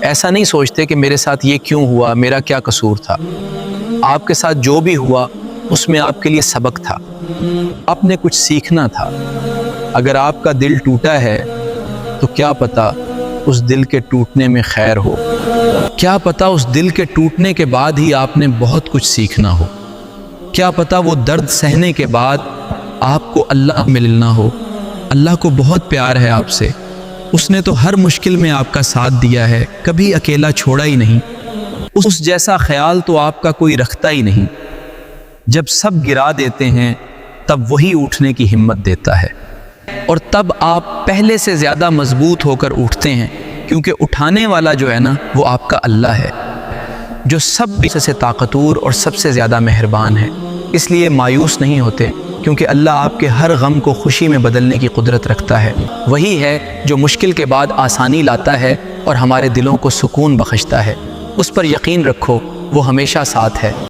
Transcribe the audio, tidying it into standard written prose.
ایسا نہیں سوچتے کہ میرے ساتھ یہ کیوں ہوا، میرا کیا قصور تھا۔ آپ کے ساتھ جو بھی ہوا اس میں آپ کے لیے سبق تھا، آپ نے کچھ سیکھنا تھا۔ اگر آپ کا دل ٹوٹا ہے تو کیا پتہ اس دل کے ٹوٹنے میں خیر ہو، کیا پتہ اس دل کے ٹوٹنے کے بعد ہی آپ نے بہت کچھ سیکھنا ہو، کیا پتہ وہ درد سہنے کے بعد آپ کو اللہ ملنا ہو۔ اللہ کو بہت پیار ہے آپ سے، اس نے تو ہر مشکل میں آپ کا ساتھ دیا ہے، کبھی اکیلا چھوڑا ہی نہیں۔ اس جیسا خیال تو آپ کا کوئی رکھتا ہی نہیں۔ جب سب گرا دیتے ہیں تب وہی اٹھنے کی ہمت دیتا ہے، اور تب آپ پہلے سے زیادہ مضبوط ہو کر اٹھتے ہیں، کیونکہ اٹھانے والا جو ہے نا وہ آپ کا اللہ ہے، جو سب سے طاقتور اور سب سے زیادہ مہربان ہے۔ اس لیے مایوس نہیں ہوتے، کیونکہ اللہ آپ کے ہر غم کو خوشی میں بدلنے کی قدرت رکھتا ہے۔ وہی ہے جو مشکل کے بعد آسانی لاتا ہے اور ہمارے دلوں کو سکون بخشتا ہے۔ اس پر یقین رکھو، وہ ہمیشہ ساتھ ہے۔